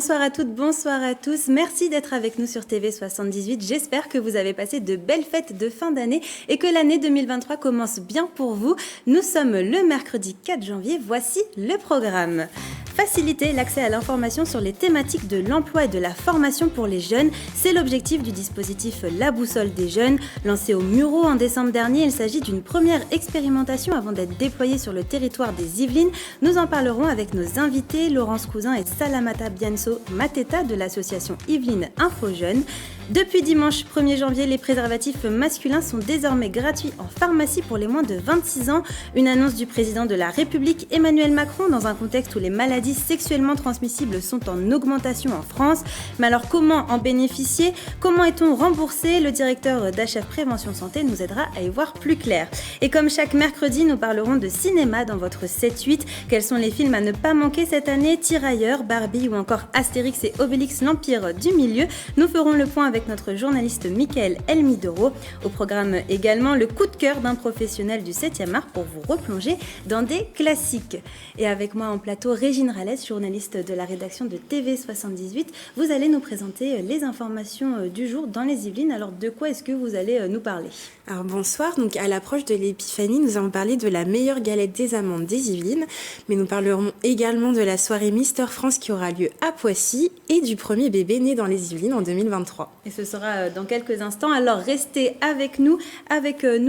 Bonsoir à toutes, bonsoir à tous. Merci d'être avec nous sur TV78. J'espère que vous avez passé de belles fêtes de fin d'année et que l'année 2023 commence bien pour vous. Nous sommes le mercredi 4 janvier. Voici le programme. Faciliter l'accès à l'information sur les thématiques de l'emploi et de la formation pour les jeunes, c'est l'objectif du dispositif La Boussole des jeunes. Lancé au Murau en décembre dernier, il s'agit d'une première expérimentation avant d'être déployée sur le territoire des Yvelines. Nous en parlerons avec nos invités, Laurence Cousin et Salamata Bianso Mateta de l'association Yvelines Info Jeunes. Depuis dimanche 1er janvier, les préservatifs masculins sont désormais gratuits en pharmacie pour les moins de 26 ans. Une annonce du président de la République Emmanuel Macron dans un contexte où les maladies sexuellement transmissibles sont en augmentation en France. Mais alors comment en bénéficier ? Comment est-on remboursé ? Le directeur d'HF Prévention Santé nous aidera à y voir plus clair. Et comme chaque mercredi, nous parlerons de cinéma dans votre 7-8. Quels sont les films à ne pas manquer cette année ? Tirailleurs, Barbie ou encore Astérix et Obélix, l'Empire du Milieu. Nous ferons le point avec notre journaliste Mickaël Elmidoro. Au programme également le coup de cœur d'un professionnel du 7e art pour vous replonger dans des classiques. Et avec moi en plateau, Régine Ralès, journaliste de la rédaction de TV78. Vous allez nous présenter les informations du jour dans les Yvelines. Alors de quoi est-ce que vous allez nous parler ? Alors bonsoir, donc à l'approche de l'épiphanie, nous allons parler de la meilleure galette des amandes des Yvelines, mais nous parlerons également de la soirée Mister France qui aura lieu à Poissy et du premier bébé né dans les Yvelines en 2023. Et ce sera dans quelques instants, alors restez avec nous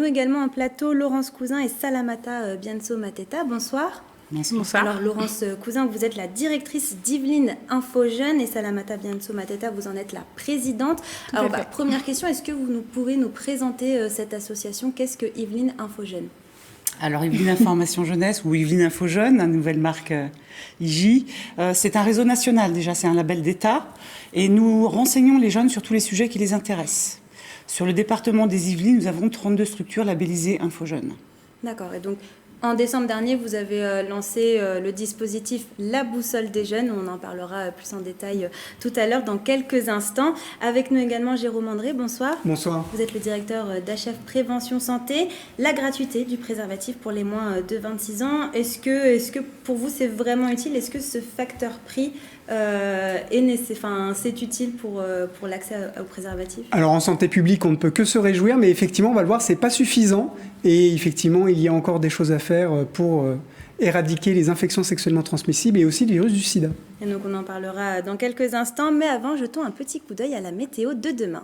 également en plateau, Laurence Cousin et Salamata Bianso Mateta. Bonsoir. Bonsoir. Alors Laurence Cousin, vous êtes la directrice d'Yvelines Info Jeunes et Salamata Bianso Mateta, vous en êtes la présidente. Alors première question, est-ce que vous pouvez nous présenter cette association ? Qu'est-ce que Yvelines Info Jeunes ? Alors Yvelines Information Jeunesse ou Yvelines Info Jeunes, une nouvelle marque IJ, c'est un réseau national déjà, c'est un label d'État et nous renseignons les jeunes sur tous les sujets qui les intéressent. Sur le département des Yvelines, nous avons 32 structures labellisées Info Jeunes. D'accord, et donc en décembre dernier, vous avez lancé le dispositif La Boussole des jeunes. On en parlera plus en détail tout à l'heure, dans quelques instants. Avec nous également Jérôme André, bonsoir. Bonsoir. Vous êtes le directeur d'HF Prévention Santé. La gratuité du préservatif pour les moins de 26 ans, est-ce que pour vous c'est vraiment utile ? Est-ce que ce facteur prix c'est utile pour l'accès au préservatif ? Alors en santé publique, on ne peut que se réjouir, mais effectivement, on va le voir, c'est pas suffisant. Et effectivement, il y a encore des choses à faire pour éradiquer les infections sexuellement transmissibles et aussi le virus du sida. Et donc on en parlera dans quelques instants, mais avant, jetons un petit coup d'œil à la météo de demain.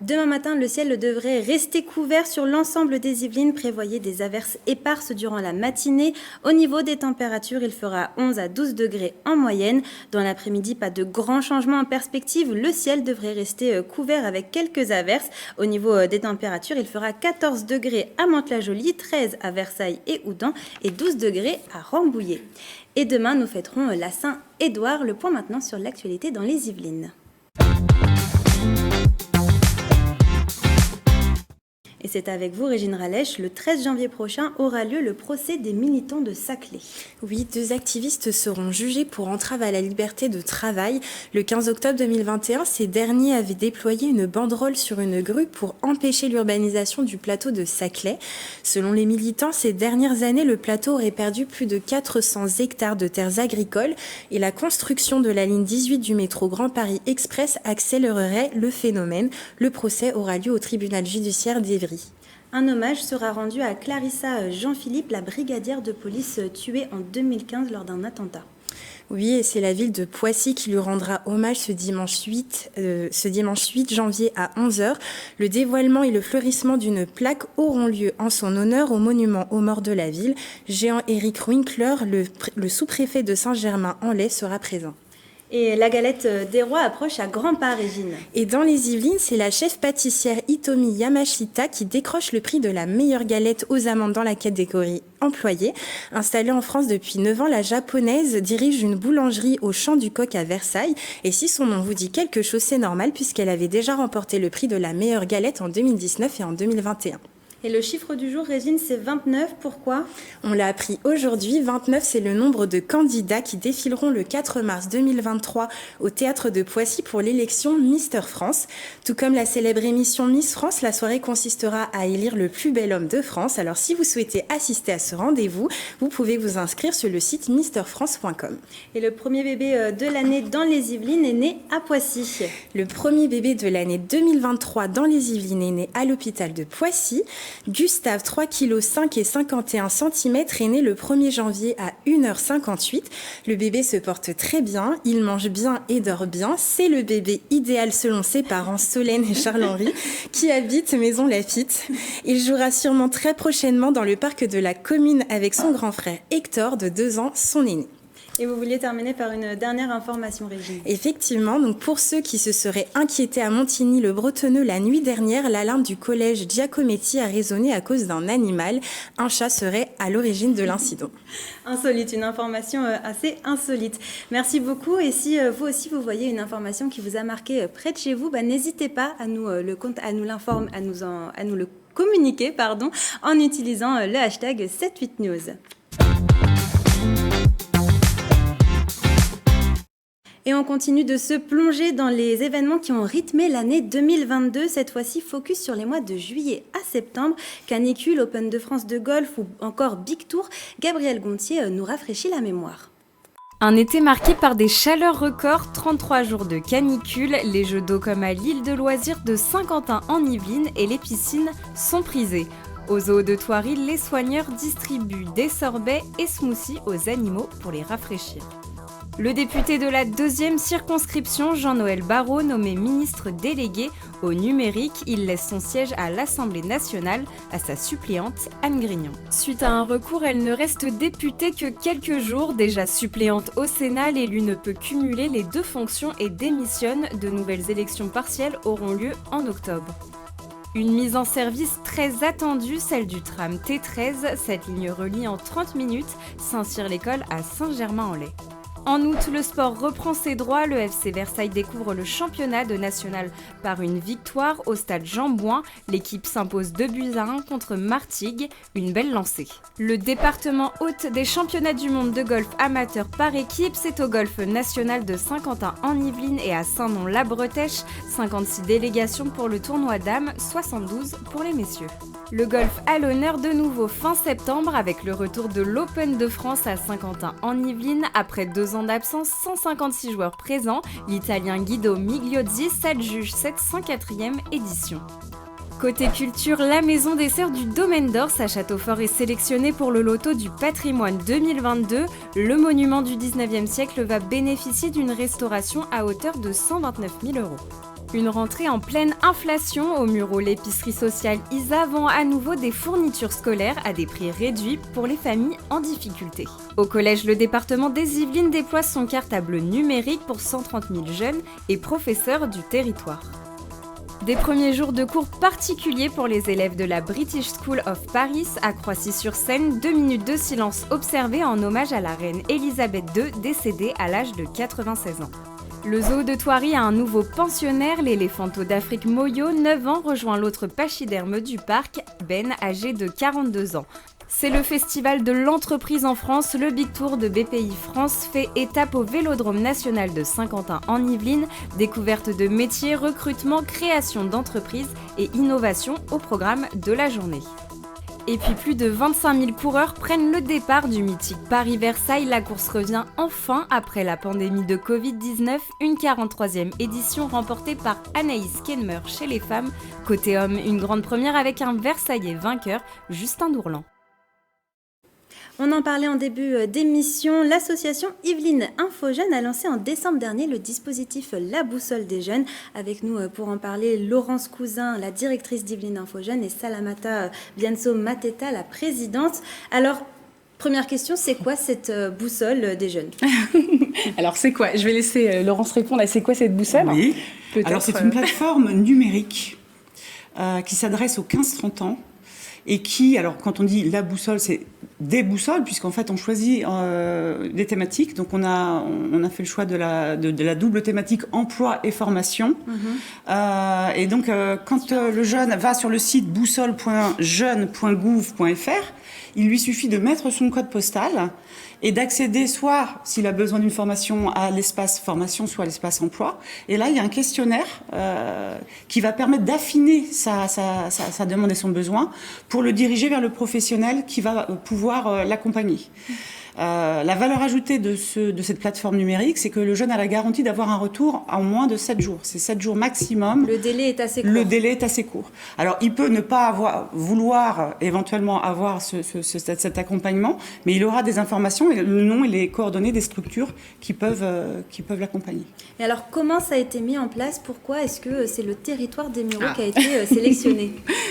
Demain matin, le ciel devrait rester couvert sur l'ensemble des Yvelines. Prévoyez des averses éparses durant la matinée. Au niveau des températures, il fera 11 à 12 degrés en moyenne. Dans l'après-midi, pas de grands changements en perspective. Le ciel devrait rester couvert avec quelques averses. Au niveau des températures, il fera 14 degrés à Mantes-la-Jolie, 13 à Versailles et Houdan et 12 degrés à Rambouillet. Et demain, nous fêterons la Saint-Édouard. Le point maintenant sur l'actualité dans les Yvelines. Et c'est avec vous, Régine Ralèche, le 13 janvier prochain aura lieu le procès des militants de Saclay. Oui, 2 activistes seront jugés pour entrave à la liberté de travail. Le 15 octobre 2021, ces derniers avaient déployé une banderole sur une grue pour empêcher l'urbanisation du plateau de Saclay. Selon les militants, ces dernières années, le plateau aurait perdu plus de 400 hectares de terres agricoles et la construction de la ligne 18 du métro Grand Paris Express accélérerait le phénomène. Le procès aura lieu au tribunal judiciaire d'Évry. Un hommage sera rendu à Clarissa Jean-Philippe, la brigadière de police tuée en 2015 lors d'un attentat. Oui, et c'est la ville de Poissy qui lui rendra hommage ce dimanche 8 janvier à 11h. Le dévoilement et le fleurissement d'une plaque auront lieu en son honneur au monument aux morts de la ville. Jean-Éric Winkler, le sous-préfet de Saint-Germain-en-Laye, sera présent. Et la galette des rois approche à grands pas, Régine. Et dans les Yvelines, c'est la chef pâtissière Hitomi Yamashita qui décroche le prix de la meilleure galette aux amandes dans la catégorie employée. Installée en France depuis 9 ans, la japonaise dirige une boulangerie au Champ du Coq à Versailles. Et si son nom vous dit quelque chose, c'est normal puisqu'elle avait déjà remporté le prix de la meilleure galette en 2019 et en 2021. Et le chiffre du jour, Régine, c'est 29. Pourquoi ? On l'a appris aujourd'hui, 29, c'est le nombre de candidats qui défileront le 4 mars 2023 au Théâtre de Poissy pour l'élection Mister France. Tout comme la célèbre émission Miss France, la soirée consistera à élire le plus bel homme de France. Alors si vous souhaitez assister à ce rendez-vous, vous pouvez vous inscrire sur le site misterfrance.com. Et le premier bébé de l'année dans les Yvelines est né à Poissy. Le premier bébé de l'année 2023 dans les Yvelines est né à l'hôpital de Poissy. Gustave, 3 kg 5 et 51 cm, est né le 1er janvier à 1h58. Le bébé se porte très bien, il mange bien et dort bien. C'est le bébé idéal selon ses parents Solène et Charles-Henri qui habitent Maison Lafitte. Il jouera sûrement très prochainement dans le parc de la commune avec son grand frère Hector de 2 ans, son aîné. Et vous vouliez terminer par une dernière information, Régine. Effectivement, donc pour ceux qui se seraient inquiétés à Montigny-le-Bretonneux la nuit dernière, l'alarme du collège Giacometti a résonné à cause d'un animal. Un chat serait à l'origine de l'incident. Insolite, une information assez insolite. Merci beaucoup. Et si vous aussi vous voyez une information qui vous a marqué près de chez vous, n'hésitez pas à nous le communiquer, en utilisant le hashtag 78news. Et on continue de se plonger dans les événements qui ont rythmé l'année 2022. Cette fois-ci, focus sur les mois de juillet à septembre. Canicule, Open de France de golf ou encore Big Tour. Gabriel Gontier nous rafraîchit la mémoire. Un été marqué par des chaleurs records, 33 jours de canicule, les jeux d'eau comme à l'île de loisirs de Saint-Quentin en Yvelines et les piscines sont prisées. Au zoo de Thoiry, les soigneurs distribuent des sorbets et smoothies aux animaux pour les rafraîchir. Le député de la 2e circonscription, Jean-Noël Barrot, nommé ministre délégué au numérique, il laisse son siège à l'Assemblée nationale à sa suppléante Anne Grignon. Suite à un recours, elle ne reste députée que quelques jours. Déjà suppléante au Sénat, l'élue ne peut cumuler les 2 fonctions et démissionne. De nouvelles élections partielles auront lieu en octobre. Une mise en service très attendue, celle du tram T13. Cette ligne relie en 30 minutes Saint-Cyr-l'École à Saint-Germain-en-Laye. En août, le sport reprend ses droits. Le FC Versailles découvre le championnat de national par une victoire au stade Jean-Bouin. L'équipe s'impose 2-1 contre Martigues, une belle lancée. Le département hôte des championnats du monde de golf amateur par équipe, c'est au golf national de Saint-Quentin en Yvelines et à Saint-Nom-la-Bretèche. 56 délégations pour le tournoi dames, 72 pour les messieurs. Le golf à l'honneur de nouveau fin septembre avec le retour de l'Open de France à Saint-Quentin en Yvelines. Après 2 ans d'absence, 156 joueurs présents. L'Italien Guido Migliozzi s'adjuge cette 104e édition. Côté culture, la Maison des Sœurs du Domaine d'Ors à Châteaufort est sélectionnée pour le loto du patrimoine 2022. Le monument du 19e siècle va bénéficier d'une restauration à hauteur de 129 000 €. Une rentrée en pleine inflation. Au Muro, l'épicerie sociale Isa vend à nouveau des fournitures scolaires à des prix réduits pour les familles en difficulté. Au collège, le département des Yvelines déploie son cartable numérique pour 130 000 jeunes et professeurs du territoire. Des premiers jours de cours particuliers pour les élèves de la British School of Paris à Croissy-sur-Seine. 2 minutes de silence observées en hommage à la reine Elisabeth II, décédée à l'âge de 96 ans. Le zoo de Thoiry a un nouveau pensionnaire, l'éléphanto d'Afrique Moyo, 9 ans, rejoint l'autre pachyderme du parc, Ben, âgé de 42 ans. C'est le festival de l'entreprise en France, le Big Tour de BPI France fait étape au Vélodrome national de Saint-Quentin en Yvelines, découverte de métiers, recrutement, création d'entreprises et innovation au programme de la journée. Et puis plus de 25 000 coureurs prennent le départ du mythique Paris-Versailles. La course revient enfin après la pandémie de Covid-19. Une 43e édition remportée par Anaïs Kenmer chez les femmes. Côté hommes, une grande première avec un Versaillais vainqueur, Justin Dourlan. On en parlait en début d'émission, l'association Yvelines Info Jeunes a lancé en décembre dernier le dispositif La Boussole des Jeunes. Avec nous pour en parler, Laurence Cousin, la directrice d'Yvelines Info Jeunes, et Salamata Bianso Mateta, la présidente. Alors, première question, c'est quoi cette boussole des jeunes ? Alors, c'est quoi ? Je vais laisser Laurence répondre à c'est quoi cette boussole ? Oui, alors c'est une plateforme numérique qui s'adresse aux 15-30 ans. Et qui, alors quand on dit la boussole, c'est des boussoles, puisqu'en fait on choisit des thématiques. Donc on a fait le choix de la double thématique emploi et formation. Et donc quand le jeune va sur le site boussole.jeune.gouv.fr, il lui suffit de mettre son code postal et d'accéder soit, s'il a besoin d'une formation, à l'espace formation, soit à l'espace emploi. Et là, il y a un questionnaire qui va permettre d'affiner sa demande et son besoin pour le diriger vers le professionnel qui va pouvoir l'accompagner. La valeur ajoutée de cette plateforme numérique, c'est que le jeune a la garantie d'avoir un retour en moins de 7 jours. C'est 7 jours maximum. Le délai est assez court. Le délai est assez court. Alors, il peut ne pas vouloir éventuellement avoir cet accompagnement, mais il aura des informations, et le nom et les coordonnées des structures qui peuvent l'accompagner. Et alors, comment ça a été mis en place? Pourquoi est-ce que c'est le territoire des Mureaux qui a été sélectionné?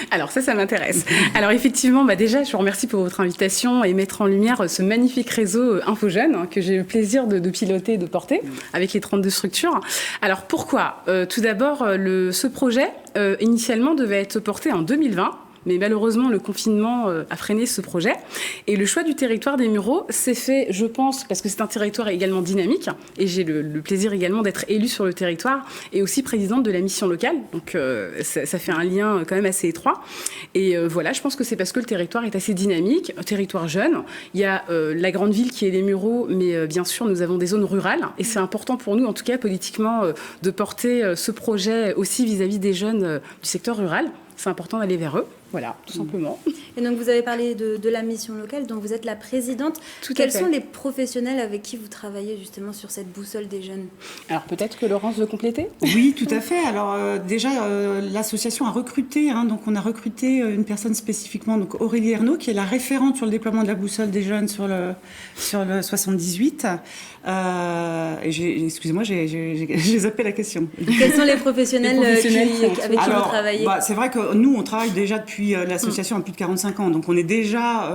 Alors ça m'intéresse. Alors effectivement, déjà, je vous remercie pour votre invitation et mettre en lumière ce magnifique réseau InfoJeunes que j'ai eu le plaisir de piloter et de porter avec les 32 structures. Alors pourquoi? Tout d'abord, ce projet, initialement, devait être porté en 2020. Mais malheureusement, le confinement a freiné ce projet. Et le choix du territoire des Mureaux s'est fait, je pense, parce que c'est un territoire également dynamique. Et j'ai le plaisir également d'être élue sur le territoire et aussi présidente de la mission locale. Donc ça fait un lien quand même assez étroit. Et voilà, je pense que c'est parce que le territoire est assez dynamique, un territoire jeune. Il y a la grande ville qui est les Mureaux, mais bien sûr, nous avons des zones rurales. Et c'est important pour nous, en tout cas politiquement, de porter ce projet aussi vis-à-vis des jeunes du secteur rural. C'est important d'aller vers eux. Voilà, tout simplement. Et donc, vous avez parlé de la mission locale, dont vous êtes la présidente. Quels sont les professionnels avec qui vous travaillez justement sur cette boussole des jeunes? Alors, peut-être que Laurence veut compléter? Oui, tout à fait. Alors, déjà, l'association a recruté, donc on a recruté une personne spécifiquement, donc Aurélie Ernaud, qui est la référente sur le déploiement de la boussole des jeunes sur le 78. Excusez-moi, j'ai zappé la question. Quels sont les professionnels, avec qui vous travaillez? C'est vrai que nous, on travaille déjà depuis l'association a plus de 45 ans, donc on est déjà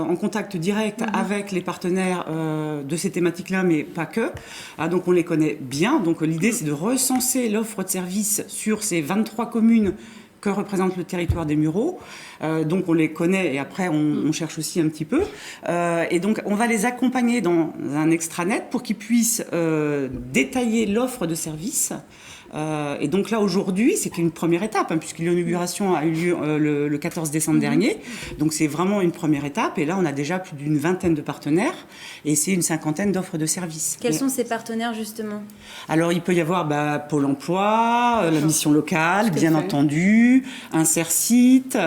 en contact direct avec les partenaires de ces thématiques-là, mais pas que. Donc on les connaît bien. Donc l'idée, c'est de recenser l'offre de services sur ces 23 communes que représente le territoire des Mureaux. Donc on les connaît et après on cherche aussi un petit peu. Et donc on va les accompagner dans un extranet pour qu'ils puissent détailler l'offre de services. Et donc là, aujourd'hui, c'est une première étape, puisque l'inauguration a eu lieu le 14 décembre dernier. Donc c'est vraiment une première étape. Et là, on a déjà plus d'une vingtaine de partenaires et c'est une cinquantaine d'offres de services. Quels sont ces partenaires, justement? Alors, il peut y avoir Pôle emploi, la mission locale, bien entendu, Insercite,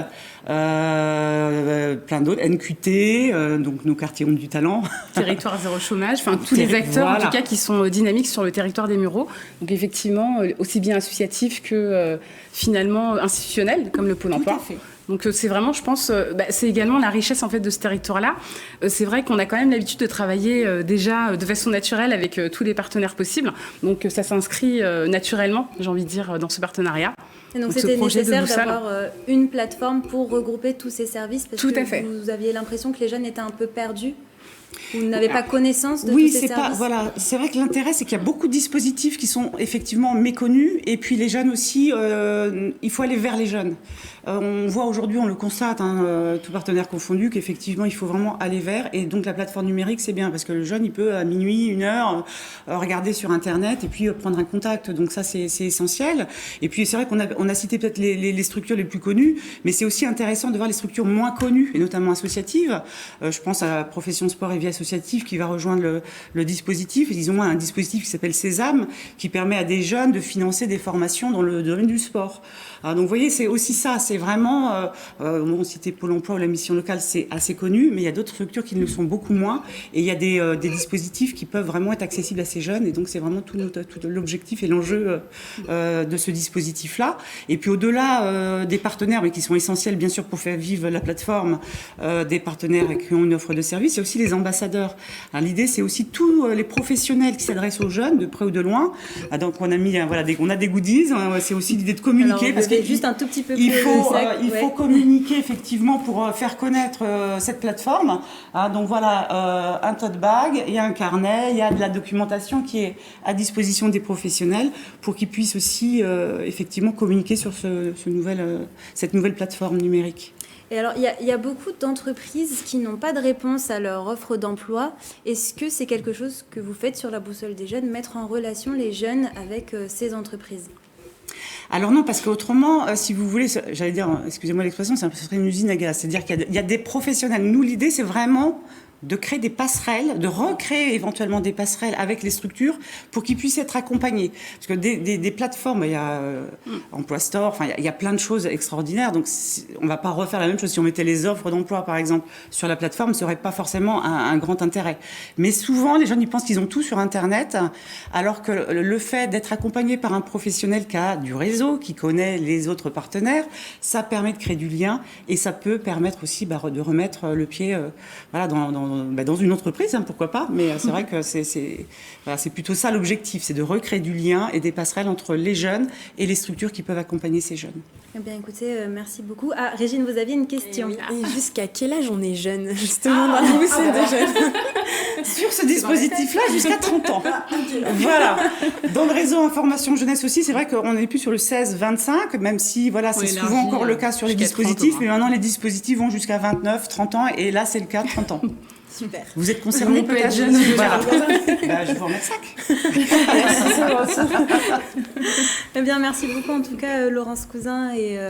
plein d'autres, NQT, donc nos quartiers ont du talent. Territoire zéro chômage, enfin tous les acteurs en tout cas qui sont dynamiques sur le territoire des Mureaux. Donc effectivement, aussi bien associatifs que finalement institutionnels, comme le Pôle emploi. Tout à fait. Donc c'est vraiment, je pense, c'est également la richesse en fait de ce territoire-là. C'est vrai qu'on a quand même l'habitude de travailler déjà de façon naturelle avec tous les partenaires possibles. Donc ça s'inscrit naturellement, j'ai envie de dire, dans ce partenariat. Et donc c'était nécessaire d'avoir une plateforme pour regrouper tous ces services parce que vous aviez l'impression que les jeunes étaient un peu perdus? Vous n'avez pas connaissance de tous ces services? C'est vrai que l'intérêt, c'est qu'il y a beaucoup de dispositifs qui sont effectivement méconnus. Et puis les jeunes aussi, il faut aller vers les jeunes. On voit aujourd'hui, on le constate, tout partenaire confondu, qu'effectivement, il faut vraiment aller vers. Et donc la plateforme numérique, c'est bien parce que le jeune, il peut à minuit, 1h, regarder sur Internet et puis prendre un contact. Donc ça, c'est essentiel. Et puis c'est vrai qu'on a cité peut-être les structures les plus connues, mais c'est aussi intéressant de voir les structures moins connues, et notamment associatives. Je pense à la profession sport et vie associative qui va rejoindre le dispositif. Ils ont un dispositif qui s'appelle Sésame, qui permet à des jeunes de financer des formations dans le domaine du sport. Donc vous voyez, c'est aussi ça, c'est vraiment, on citait Pôle emploi ou la mission locale, c'est assez connu, mais il y a d'autres structures qui le sont beaucoup moins, et il y a des dispositifs qui peuvent vraiment être accessibles à ces jeunes, et donc c'est vraiment tout l'objectif et l'enjeu de ce dispositif-là. Et puis au-delà des partenaires, mais qui sont essentiels bien sûr pour faire vivre la plateforme, des partenaires qui ont une offre de service, il y a aussi les ambassadeurs. L'idée, c'est aussi tous les professionnels qui s'adressent aux jeunes, de près ou de loin. Donc on a mis, on a des goodies, c'est aussi l'idée de communiquer. Alors, parce que juste un tout petit peu plus il faut communiquer effectivement pour faire connaître cette plateforme. Donc voilà, un tote bag, il y a un carnet, il y a de la documentation qui est à disposition des professionnels pour qu'ils puissent aussi effectivement communiquer sur cette nouvelle plateforme numérique. Et alors, il y a beaucoup d'entreprises qui n'ont pas de réponse à leur offre d'emploi. Est-ce que c'est quelque chose que vous faites sur la boussole des jeunes, mettre en relation les jeunes avec ces entreprises ? Alors non, parce qu'autrement, si vous voulez, j'allais dire, excusez-moi l'expression, ce serait une usine à gaz. C'est-à-dire qu'il y a des professionnels. Nous, l'idée, c'est vraiment de créer des passerelles, de recréer éventuellement des passerelles avec les structures pour qu'ils puissent être accompagnés. Parce que des plateformes, il y a Emploi Store, enfin, il y a plein de choses extraordinaires. Donc, on ne va pas refaire la même chose. Si on mettait les offres d'emploi, par exemple, sur la plateforme, ça n'aurait pas forcément un grand intérêt. Mais souvent, les jeunes, ils pensent qu'ils ont tout sur Internet, alors que le fait d'être accompagné par un professionnel qui a du réseau, qui connaît les autres partenaires, ça permet de créer du lien et ça peut permettre aussi de remettre le pied dans une entreprise, hein, pourquoi pas, mais c'est vrai que c'est plutôt ça l'objectif, c'est de recréer du lien et des passerelles entre les jeunes et les structures qui peuvent accompagner ces jeunes. Eh bien, écoutez, merci beaucoup. Ah, Régine, vous aviez une question. Et jusqu'à quel âge on est jeune, justement, dans la boussole des jeunes? Sur ce dispositif-là, jusqu'à 30 ans. Voilà. Dans le réseau Information Jeunesse aussi, c'est vrai qu'on n'est plus sur le 16-25, même si c'est souvent encore le cas sur les dispositifs, mais maintenant les dispositifs vont jusqu'à 29, 30 ans, et là c'est le cas, 30 ans. Super. Vous êtes concerné peut-être jeune. Voilà. Je vous remercie. Eh bien, merci beaucoup en tout cas Laurence Cousin et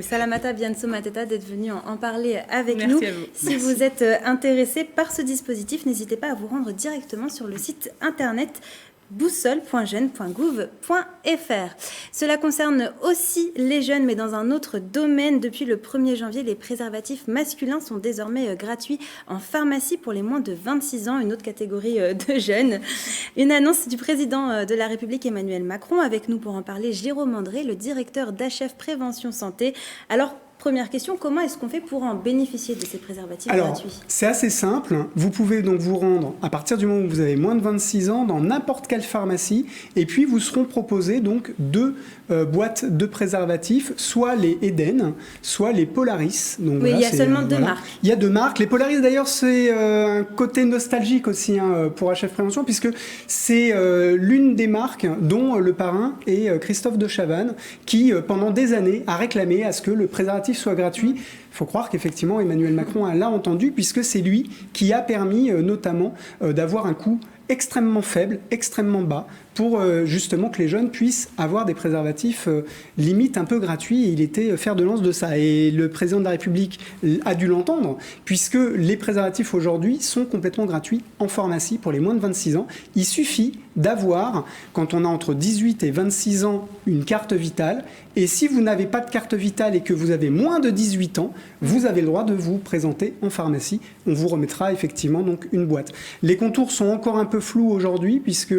Salamata Bianso Mateta d'être venus en parler avec nous. Si vous êtes intéressé par ce dispositif, n'hésitez pas à vous rendre directement sur le site internet boussole.jeune.gouv.fr. Cela concerne aussi les jeunes, mais dans un autre domaine. Depuis le 1er janvier, les préservatifs masculins sont désormais gratuits en pharmacie pour les moins de 26 ans, une autre catégorie de jeunes. Une annonce du président de la République Emmanuel Macron. Avec nous pour en parler, Jérôme André, le directeur d'HF Prévention Santé. Alors, première question, comment est-ce qu'on fait pour en bénéficier de ces préservatifs gratuits ? C'est assez simple. Vous pouvez donc vous rendre, à partir du moment où vous avez moins de 26 ans, dans n'importe quelle pharmacie, et puis vous seront proposés donc 2 boîtes de préservatifs, soit les Eden, soit les Polaris. Donc, oui, il y a seulement 2 marques. Il y a 2 marques. Les Polaris, d'ailleurs, c'est un côté nostalgique aussi pour HF Prévention, puisque c'est l'une des marques dont le parrain est Christophe de Chavannes, qui, pendant des années, a réclamé à ce que le préservatif soit gratuit. Il faut croire qu'effectivement Emmanuel Macron l'a entendu, puisque c'est lui qui a permis notamment d'avoir un coût extrêmement faible, extrêmement bas, pour justement que les jeunes puissent avoir des préservatifs limite un peu gratuits. Et il était fer de lance de ça. Et le président de la République a dû l'entendre, puisque les préservatifs aujourd'hui sont complètement gratuits en pharmacie pour les moins de 26 ans. Il suffit d'avoir, quand on a entre 18 et 26 ans, une carte vitale. Et si vous n'avez pas de carte vitale et que vous avez moins de 18 ans, vous avez le droit de vous présenter en pharmacie. On vous remettra effectivement donc une boîte. Les contours sont encore un peu flous aujourd'hui, puisque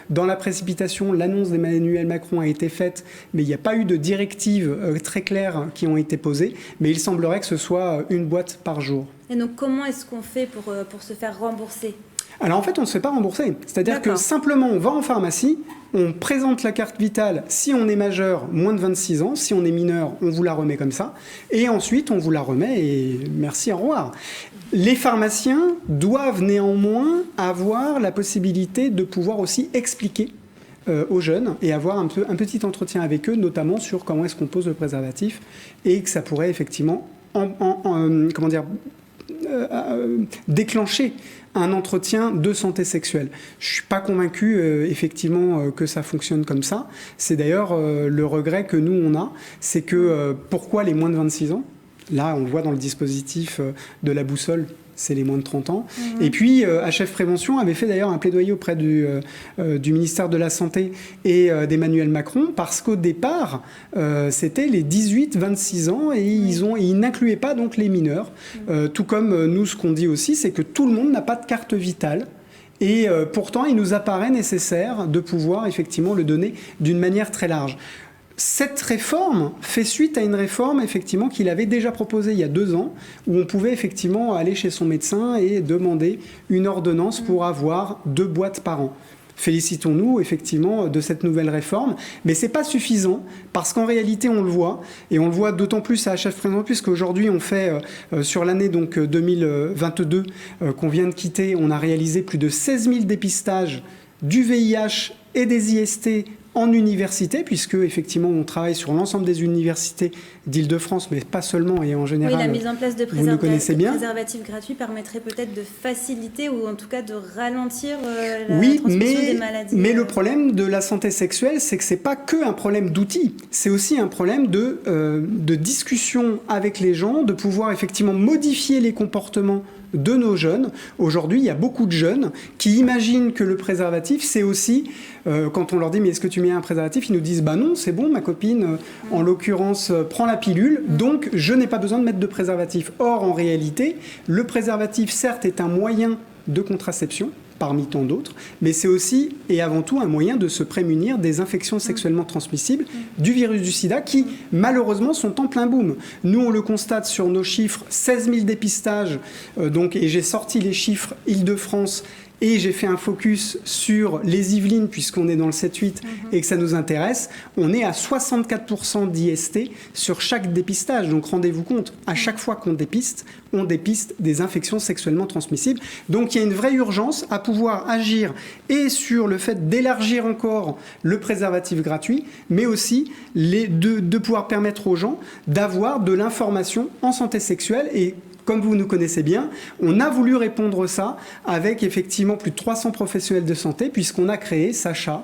dans la précipitation, l'annonce d'Emmanuel Macron a été faite, mais il n'y a pas eu de directives très claires qui ont été posées. Mais il semblerait que ce soit une boîte par jour. Et donc, comment est-ce qu'on fait pour se faire rembourser ? Alors en fait, on ne se fait pas rembourser. C'est-à-dire que simplement, on va en pharmacie, on présente la carte vitale si on est majeur, moins de 26 ans. Si on est mineur, on vous la remet comme ça. Et ensuite, on vous la remet et merci, au revoir. Les pharmaciens doivent néanmoins avoir la possibilité de pouvoir aussi expliquer aux jeunes et avoir un petit entretien avec eux, notamment sur comment est-ce qu'on pose le préservatif et que ça pourrait effectivement déclencher un entretien de santé sexuelle. Je ne suis pas convaincu, effectivement, que ça fonctionne comme ça. C'est d'ailleurs le regret que nous, on a. C'est que pourquoi les moins de 26 ans ? Là, on le voit dans le dispositif de la boussole, c'est les moins de 30 ans. Et puis, HF Prévention avait fait d'ailleurs un plaidoyer auprès du ministère de la Santé et d'Emmanuel Macron, parce qu'au départ, c'était les 18-26 ans et ils n'incluaient pas donc les mineurs. Tout comme nous, ce qu'on dit aussi, c'est que tout le monde n'a pas de carte vitale. Et pourtant, il nous apparaît nécessaire de pouvoir effectivement le donner d'une manière très large. Cette réforme fait suite à une réforme effectivement qu'il avait déjà proposée il y a 2 ans, où on pouvait effectivement aller chez son médecin et demander une ordonnance pour avoir 2 boîtes par an. Félicitons-nous effectivement de cette nouvelle réforme, mais c'est pas suffisant parce qu'en réalité on le voit, et on le voit d'autant plus à HF Prévention puisqu'aujourd'hui on fait sur l'année donc 2022 qu'on vient de quitter, on a réalisé plus de 16 000 dépistages du VIH et des IST en université, puisque effectivement on travaille sur l'ensemble des universités d'Île-de-France, mais pas seulement, et en général, oui, la mise en place de vous le connaissez bien. préservatifs gratuits permettrait peut-être de faciliter ou en tout cas de ralentir la Oui, transmission des maladies. mais le problème de la santé sexuelle, c'est que c'est pas que un problème d'outils, c'est aussi un problème de discussion avec les gens, de pouvoir effectivement modifier les comportements de nos jeunes. Aujourd'hui, il y a beaucoup de jeunes qui imaginent que le préservatif, c'est aussi, quand on leur dit « mais est-ce que tu mets un préservatif ?» Ils nous disent « bah non, c'est bon, ma copine, en l'occurrence, prend la pilule, donc je n'ai pas besoin de mettre de préservatif. » Or, en réalité, le préservatif, certes, est un moyen de contraception, parmi tant d'autres, mais c'est aussi et avant tout un moyen de se prémunir des infections sexuellement transmissibles, du virus du sida, qui malheureusement sont en plein boom. Nous, on le constate sur nos chiffres, 16 000 dépistages, et j'ai sorti les chiffres Île-de-France, et j'ai fait un focus sur les Yvelines, puisqu'on est dans le 7-8 et que ça nous intéresse. On est à 64% d'IST sur chaque dépistage. Donc rendez-vous compte, à chaque fois qu'on dépiste, on dépiste des infections sexuellement transmissibles. Donc il y a une vraie urgence à pouvoir agir et sur le fait d'élargir encore le préservatif gratuit, mais aussi de pouvoir permettre aux gens d'avoir de l'information en santé sexuelle. Et comme vous nous connaissez bien, on a voulu répondre ça avec effectivement plus de 300 professionnels de santé, puisqu'on a créé Sacha,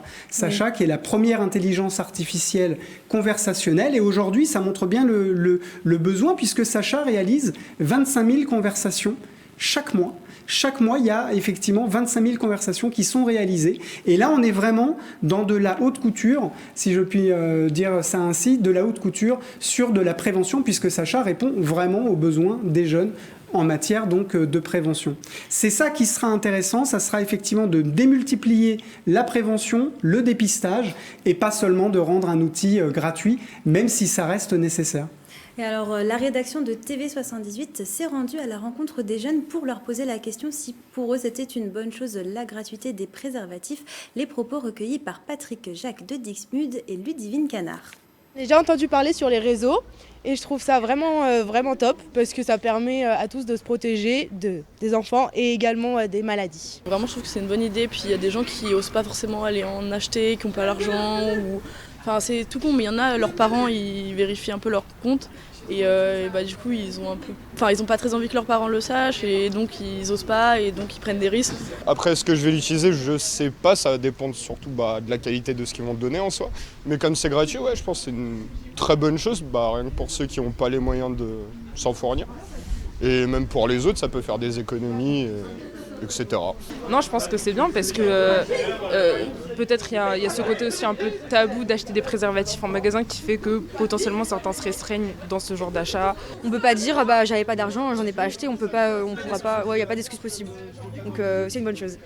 qui est la première intelligence artificielle conversationnelle. Et aujourd'hui, ça montre bien le besoin, puisque Sacha réalise 25 000 conversations chaque mois. Chaque mois, il y a effectivement 25 000 conversations qui sont réalisées. Et là, on est vraiment dans de la haute couture, si je puis dire ça ainsi, de la haute couture sur de la prévention, puisque Sacha répond vraiment aux besoins des jeunes en matière donc de prévention. C'est ça qui sera intéressant, ça sera effectivement de démultiplier la prévention, le dépistage, et pas seulement de rendre un outil gratuit, même si ça reste nécessaire. Et alors, la rédaction de TV78 s'est rendue à la rencontre des jeunes pour leur poser la question si pour eux c'était une bonne chose la gratuité des préservatifs. Les propos recueillis par Patrick Jacques de Dixmude et Ludivine Canard. J'ai déjà entendu parler sur les réseaux et je trouve ça vraiment top parce que ça permet à tous de se protéger des enfants et également des maladies. Vraiment, je trouve que c'est une bonne idée. Puis il y a des gens qui n'osent pas forcément aller en acheter, qui n'ont pas l'argent. Enfin, c'est tout con, mais il y en a, leurs parents, ils vérifient un peu leur compte. Et du coup, ils ont pas très envie que leurs parents le sachent et donc ils osent pas et donc ils prennent des risques. Après, est-ce que je vais l'utiliser? Je sais pas, ça va dépendre surtout de la qualité de ce qu'ils vont te donner en soi. Mais comme c'est gratuit, ouais, je pense que c'est une très bonne chose, rien que pour ceux qui n'ont pas les moyens de s'en fournir. Et même pour les autres, ça peut faire des économies, etc. Non, je pense que c'est bien parce que peut-être il y a ce côté aussi un peu tabou d'acheter des préservatifs en magasin qui fait que potentiellement certains se restreignent dans ce genre d'achat. On peut pas dire j'avais pas d'argent, j'en ai pas acheté, on pourra pas, il y a pas d'excuse possible. Donc c'est une bonne chose.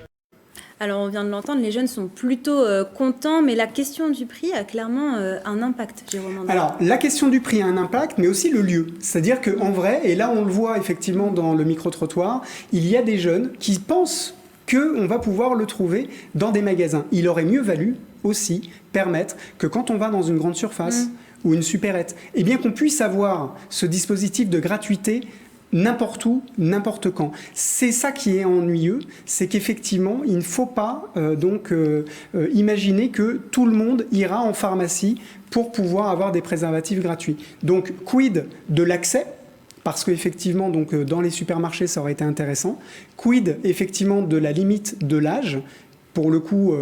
Alors on vient de l'entendre, les jeunes sont plutôt contents, mais la question du prix a clairement un impact, Jérôme André. Alors la question du prix a un impact, mais aussi le lieu. C'est-à-dire qu'en vrai, et là on le voit effectivement dans le micro-trottoir, il y a des jeunes qui pensent qu'on va pouvoir le trouver dans des magasins. Il aurait mieux valu aussi permettre que quand on va dans une grande surface ou une supérette, eh bien qu'on puisse avoir ce dispositif de gratuité n'importe où, n'importe quand. C'est ça qui est ennuyeux, c'est qu'effectivement, il ne faut pas imaginer que tout le monde ira en pharmacie pour pouvoir avoir des préservatifs gratuits. Donc, quid de l'accès ? Parce qu'effectivement, dans les supermarchés, ça aurait été intéressant. Quid, effectivement, de la limite de l'âge ? Pour le coup,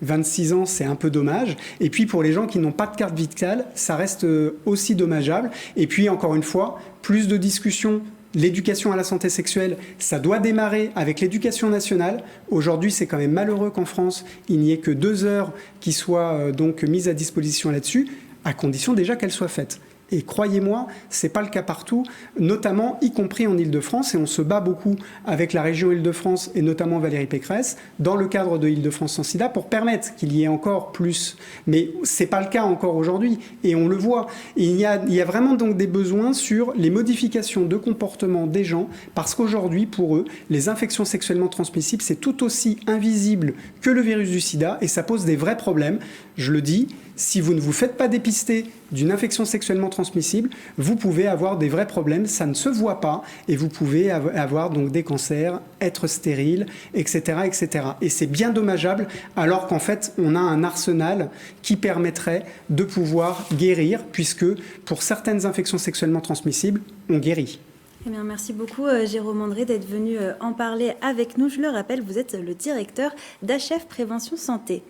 26 ans, c'est un peu dommage. Et puis, pour les gens qui n'ont pas de carte vitale, ça reste aussi dommageable. Et puis, encore une fois, plus de discussions. L'éducation à la santé sexuelle, ça doit démarrer avec l'éducation nationale. Aujourd'hui, c'est quand même malheureux qu'en France, il n'y ait que 2 heures qui soient mises à disposition là-dessus, à condition déjà qu'elles soient faites. Et croyez-moi, ce n'est pas le cas partout, notamment y compris en Île-de-France, et on se bat beaucoup avec la région Île-de-France et notamment Valérie Pécresse, dans le cadre de Île-de-France sans sida, pour permettre qu'il y ait encore plus. Mais ce n'est pas le cas encore aujourd'hui, et on le voit. Et il y a vraiment donc des besoins sur les modifications de comportement des gens, parce qu'aujourd'hui, pour eux, les infections sexuellement transmissibles, c'est tout aussi invisible que le virus du sida, et ça pose des vrais problèmes. Je le dis, si vous ne vous faites pas dépister d'une infection sexuellement transmissible, vous pouvez avoir des vrais problèmes, ça ne se voit pas, et vous pouvez avoir donc des cancers, être stérile, etc., etc. Et c'est bien dommageable, alors qu'en fait, on a un arsenal qui permettrait de pouvoir guérir, puisque pour certaines infections sexuellement transmissibles, on guérit. Eh bien, merci beaucoup Jérôme André d'être venu en parler avec nous. Je le rappelle, vous êtes le directeur d'HF Prévention Santé.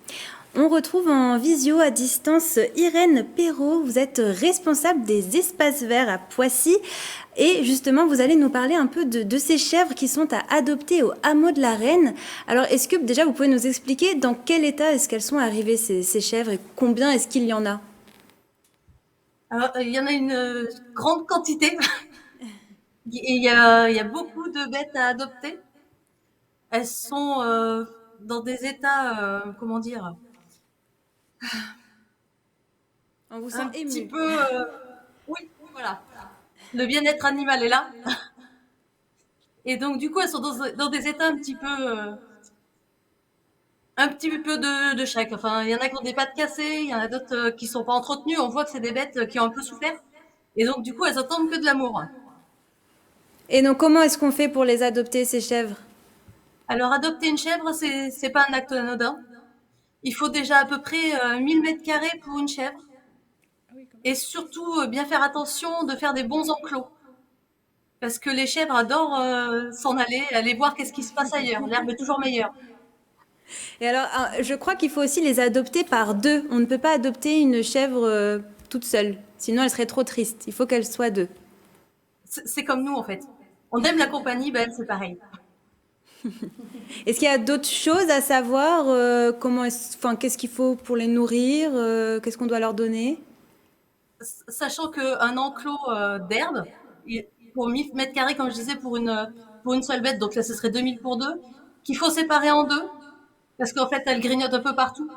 On retrouve en visio à distance Irène Perrault. Vous êtes responsable des espaces verts à Poissy. Et justement, vous allez nous parler un peu de ces chèvres qui sont à adopter au hameau de la Reine. Alors, est-ce que déjà vous pouvez nous expliquer dans quel état est-ce qu'elles sont arrivées ces chèvres et combien est-ce qu'il y en a? Alors, il y en a une grande quantité. Et il y a beaucoup de bêtes à adopter. Elles sont dans des états, comment dire, on vous sent un ému. petit peu, oui, voilà. Le bien-être animal est là. Et donc, du coup, elles sont dans des états un petit peu de chaque. Enfin, il y en a qui ont des pattes cassées, il y en a d'autres qui sont pas entretenues. On voit que c'est des bêtes qui ont un peu souffert. Et donc, du coup, elles attendent que de l'amour. Et donc, comment est-ce qu'on fait pour les adopter, ces chèvres? Alors, adopter une chèvre, c'est pas un acte anodin. Il faut déjà à peu près 1000 mètres carrés pour une chèvre. Et surtout, bien faire attention de faire des bons enclos. Parce que les chèvres adorent s'en aller voir qu'est-ce qui se passe ailleurs. L'herbe est toujours meilleure. Et alors, je crois qu'il faut aussi les adopter par deux. On ne peut pas adopter une chèvre toute seule. Sinon, elle serait trop triste. Il faut qu'elle soit deux. C'est comme nous, en fait. On aime la compagnie, ben c'est pareil. Est-ce qu'il y a d'autres choses à savoir qu'est-ce qu'il faut pour les nourrir? Qu'est-ce qu'on doit leur donner? Sachant qu'un enclos d'herbe, pour 1000 mètres carrés, comme je disais, pour une seule bête, donc là, ce serait 2000 pour deux, qu'il faut séparer en deux, parce qu'en fait, elle grignote un peu partout.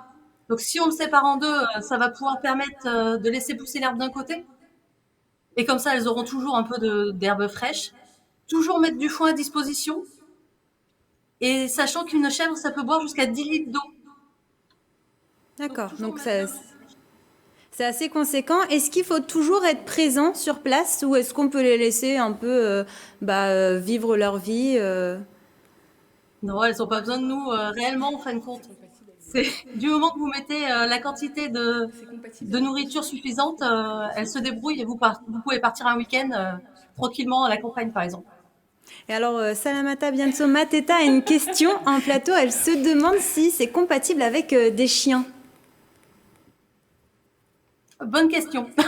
Donc, si on le sépare en deux, ça va pouvoir permettre de laisser pousser l'herbe d'un côté. Et comme ça, elles auront toujours un peu d'herbe fraîche. Toujours mettre du foin à disposition. Et sachant qu'une chèvre, ça peut boire jusqu'à 10 litres d'eau. D'accord, donc c'est assez conséquent. Est-ce qu'il faut toujours être présent sur place ou est-ce qu'on peut les laisser un peu vivre leur vie Non, elles n'ont pas besoin de nous réellement, en fin de compte. Du moment que vous mettez la quantité de nourriture suffisante, elles se débrouillent et vous pouvez partir un week-end tranquillement à la campagne, par exemple. Et alors, Salamata Bianso Mateta a une question en plateau. Elle se demande si c'est compatible avec des chiens. Bonne question. Bah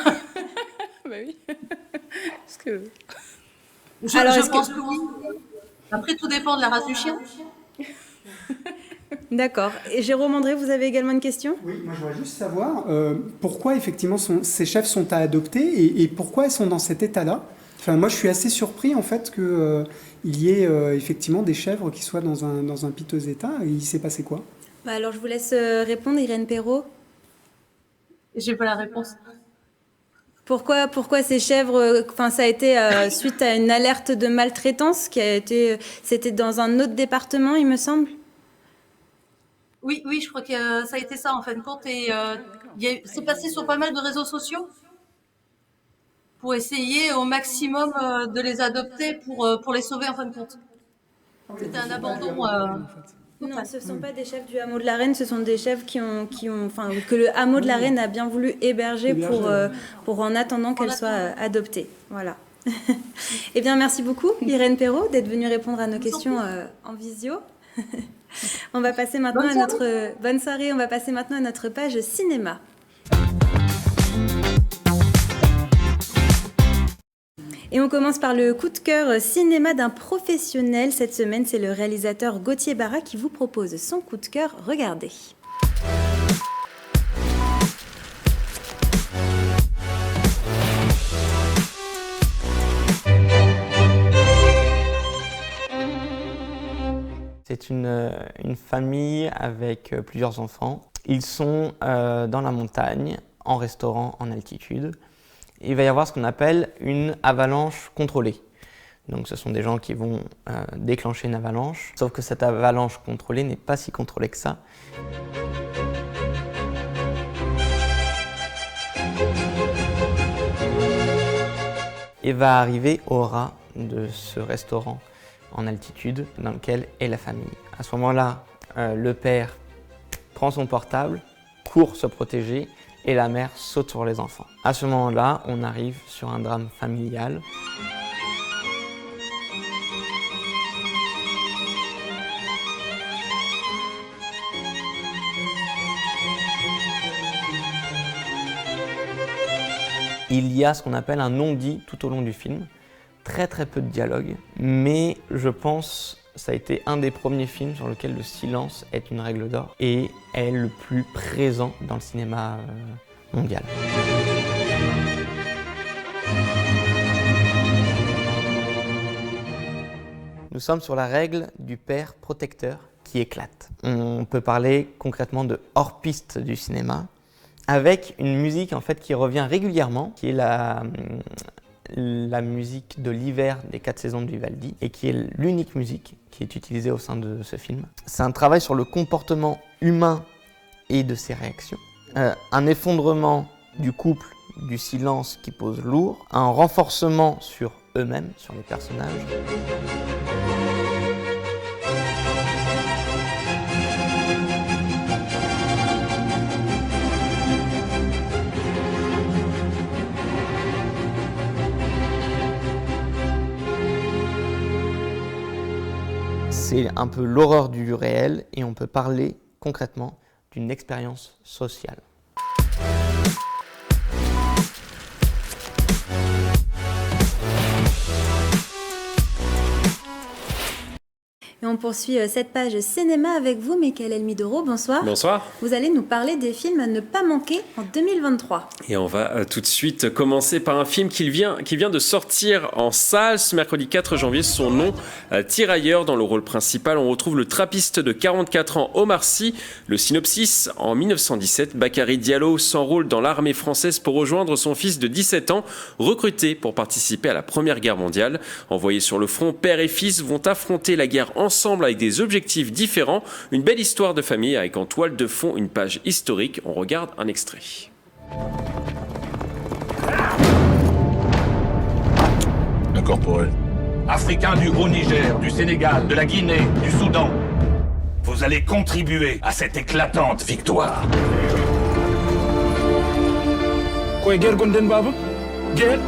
oui. Parce que... Je pense que oui. Après, tout dépend de la race du chien. D'accord. Et Jérôme André, vous avez également une question? Oui, moi je voudrais juste savoir pourquoi effectivement ces chèvres sont à adopter et pourquoi elles sont dans cet état-là. Enfin, moi je suis assez surpris en fait qu'il y ait effectivement des chèvres qui soient dans un piteux état. Et il s'est passé quoi? Alors je vous laisse répondre, Irène Perrault. J'ai pas la réponse. Pourquoi ces chèvres, ça a été suite à une alerte de maltraitance c'était dans un autre département, il me semble. Oui, je crois que ça a été ça en fin de compte. Et c'est passé sur pas mal de réseaux sociaux pour essayer au maximum de les adopter pour les sauver en fin de compte. C'était un abandon. Non, ce ne sont pas des chèvres du hameau de la Reine, ce sont des chèvres que le hameau de la Reine a bien voulu héberger pour en attendant qu'elles soient adoptées. Voilà. Eh bien, merci beaucoup, Irène Perrault, d'être venue répondre à nos questions en visio. On va passer maintenant bonne soirée. On va passer maintenant à notre page cinéma. Et on commence par le coup de cœur cinéma d'un professionnel. Cette semaine, c'est le réalisateur Gauthier Barra qui vous propose son coup de cœur. Regardez. C'est une famille avec plusieurs enfants. Ils sont dans la montagne, en restaurant en altitude. Il va y avoir ce qu'on appelle une avalanche contrôlée. Donc ce sont des gens qui vont déclencher une avalanche, sauf que cette avalanche contrôlée n'est pas si contrôlée que ça. et va arriver au ras de ce restaurant en altitude dans lequel est la famille. À ce moment-là, le père prend son portable, court se protéger et la mère saute sur les enfants. À ce moment-là, on arrive sur un drame familial. Il y a ce qu'on appelle un non-dit tout au long du film, très peu de dialogue, mais je pense que ça a été un des premiers films sur lequel le silence est une règle d'or et est le plus présent dans le cinéma mondial. Nous sommes sur la règle du père protecteur qui éclate. On peut parler concrètement de hors-piste du cinéma, avec une musique en fait qui revient régulièrement, qui est la musique de l'hiver des 4 saisons de Vivaldi, et qui est l'unique musique qui est utilisée au sein de ce film. C'est un travail sur le comportement humain et de ses réactions, un effondrement du couple, du silence qui pose lourd, un renforcement sur eux-mêmes, sur les personnages. C'est un peu l'horreur du réel et on peut parler concrètement d'une expérience sociale. Et on poursuit cette page cinéma avec vous, Mickaël Elmidoro. Bonsoir. Bonsoir. Vous allez nous parler des films à ne pas manquer en 2023. Et on va tout de suite commencer par un film qui vient de sortir en salle ce mercredi 4 janvier. Son nom, Tirailleurs. Dans le rôle principal, on retrouve le trappiste de 44 ans, Omar Sy. Le synopsis, en 1917, Bakary Diallo s'enrôle dans l'armée française pour rejoindre son fils de 17 ans, recruté pour participer à la Première Guerre mondiale. Envoyés sur le front, père et fils vont affronter la guerre ensemble avec des objectifs différents. Une belle histoire de famille avec en toile de fond une page historique. On regarde un extrait. Un corporel. Africains du Haut-Niger, du Sénégal, de la Guinée, du Soudan. Vous allez contribuer à cette éclatante victoire. Quoi, guerre Gonden Baba? Guerre?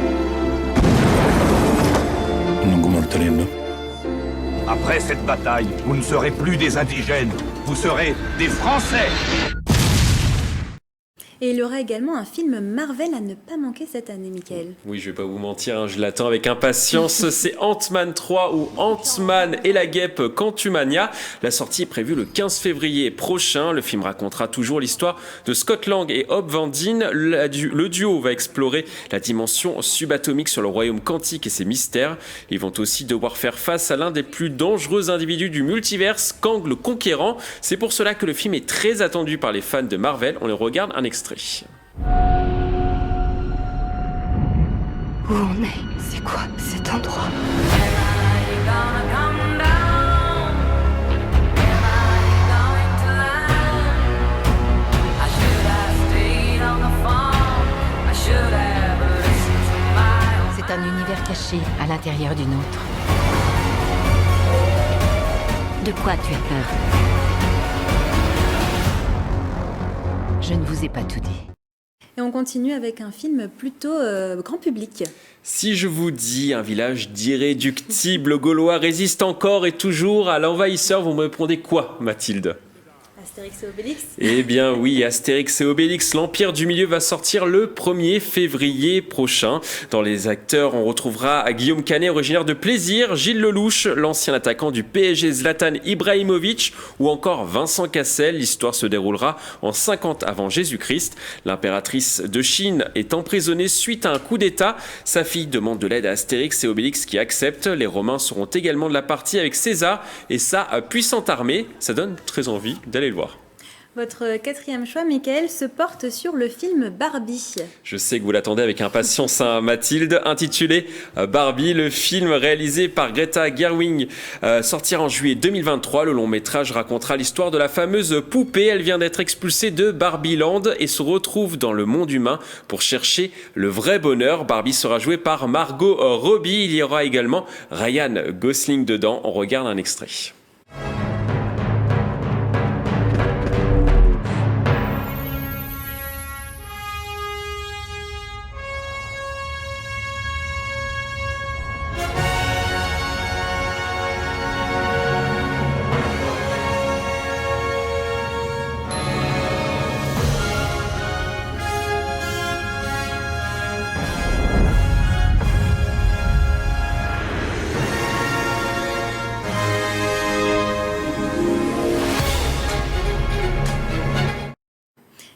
Après cette bataille, vous ne serez plus des indigènes, vous serez des Français. Et il y aura également un film Marvel à ne pas manquer cette année, Mickaël. Oui, je vais pas vous mentir, je l'attends avec impatience. C'est Ant-Man 3 ou Ant-Man et la guêpe Quantumania. La sortie est prévue le 15 février prochain. Le film racontera toujours l'histoire de Scott Lang et Hope Van Dyne. Le duo va explorer la dimension subatomique sur le royaume quantique et ses mystères. Ils vont aussi devoir faire face à l'un des plus dangereux individus du multiverse, Kang le Conquérant. C'est pour cela que le film est très attendu par les fans de Marvel. On les regarde un extrait. Où on est? C'est quoi cet endroit? C'est un univers caché à l'intérieur du nôtre. De quoi tu as peur? Je ne vous ai pas tout dit. Et on continue avec un film plutôt grand public. Si je vous dis un village d'irréductibles Gaulois résiste encore et toujours à l'envahisseur, vous me répondez quoi, Mathilde? Astérix et Obélix. Eh bien oui, Astérix et Obélix, l'Empire du Milieu va sortir le 1er février prochain. Dans les acteurs, on retrouvera Guillaume Canet, originaire de Plaisir, Gilles Lelouch, l'ancien attaquant du PSG Zlatan Ibrahimovic, ou encore Vincent Cassel. L'histoire se déroulera en 50 avant Jésus-Christ. L'impératrice de Chine est emprisonnée suite à un coup d'État. Sa fille demande de l'aide à Astérix et Obélix qui acceptent. Les Romains seront également de la partie avec César et sa puissante armée. Ça donne très envie d'aller le voir. Votre quatrième choix, Michael, se porte sur le film Barbie. Je sais que vous l'attendez avec impatience, hein, Mathilde. Intitulé Barbie, le film réalisé par Greta Gerwig sortira en juillet 2023. Le long métrage racontera l'histoire de la fameuse poupée. Elle vient d'être expulsée de Barbieland et se retrouve dans le monde humain pour chercher le vrai bonheur. Barbie sera jouée par Margot Robbie. Il y aura également Ryan Gosling dedans. On regarde un extrait.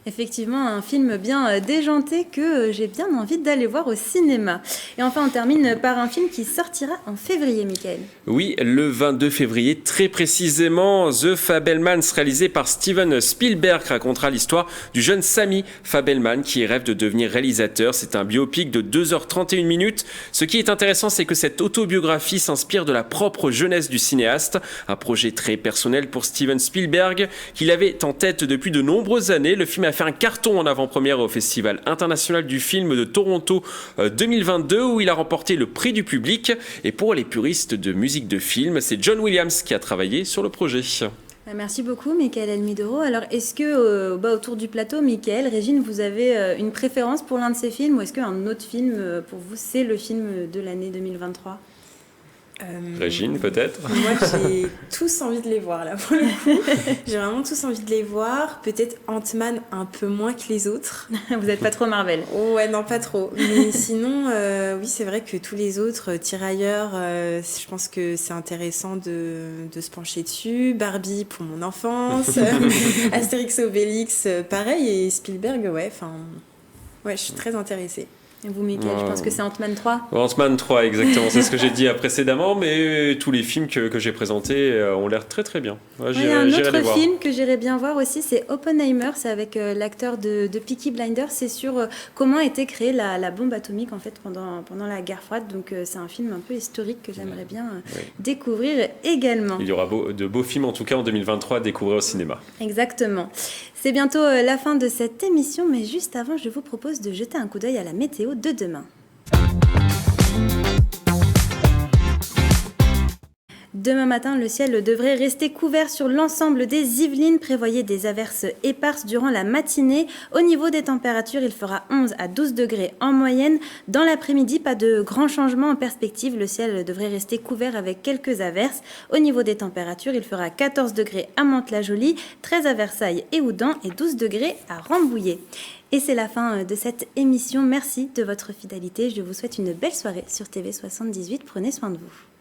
Effectivement, un film bien déjanté que j'ai bien envie d'aller voir au cinéma. Et enfin, on termine par un film qui sortira en février, Michael. Oui, le 22 février, très précisément. The Fabelmans, réalisé par Steven Spielberg, racontera l'histoire du jeune Sammy Fabelman qui rêve de devenir réalisateur. C'est un biopic de 2h31 minutes. Ce qui est intéressant, c'est que cette autobiographie s'inspire de la propre jeunesse du cinéaste. Un projet très personnel pour Steven Spielberg, qu'il avait en tête depuis de nombreuses années. Le film a fait un carton en avant-première au Festival international du film de Toronto 2022 où il a remporté le prix du public. Et pour les puristes de musique de film, c'est John Williams qui a travaillé sur le projet. Merci beaucoup, Michael Almidoro. Alors, est-ce que, autour du plateau, Michael, Régine, vous avez une préférence pour l'un de ces films ou est-ce qu'un autre film, pour vous, c'est le film de l'année 2023 ? Régine, peut-être. Moi, j'ai tous envie de les voir, là, pour le coup. J'ai vraiment tous envie de les voir. Peut-être Ant-Man un peu moins que les autres. Vous n'êtes pas trop Marvel. Ouais, non, pas trop. Mais sinon, oui, c'est vrai que tous les autres, Tirailleurs, je pense que c'est intéressant de se pencher dessus. Barbie, pour mon enfance. Astérix Obélix, pareil. Et Spielberg, ouais, je suis très intéressée. Et vous, Michael, je pense que c'est Ant-Man 3. Ant-Man 3, exactement. C'est ce que j'ai dit précédemment, mais tous les films que j'ai présentés ont l'air très très bien. Ouais, il y a un autre film que j'irais bien voir aussi, c'est Oppenheimer. C'est avec l'acteur de Peaky Blinders. C'est sur comment a été créée la bombe atomique en fait pendant la guerre froide. Donc c'est un film un peu historique que j'aimerais bien découvrir également. Il y aura de beaux films en tout cas en 2023 à découvrir au cinéma. Exactement. C'est bientôt la fin de cette émission, mais juste avant, je vous propose de jeter un coup d'œil à la météo de demain. Demain matin, le ciel devrait rester couvert sur l'ensemble des Yvelines. Prévoyez des averses éparses durant la matinée. Au niveau des températures, il fera 11 à 12 degrés en moyenne. Dans l'après-midi, pas de grands changements en perspective. Le ciel devrait rester couvert avec quelques averses. Au niveau des températures, il fera 14 degrés à Mantes-la-Jolie, 13 à Versailles et Houdan et 12 degrés à Rambouillet. Et c'est la fin de cette émission. Merci de votre fidélité. Je vous souhaite une belle soirée sur TV78. Prenez soin de vous.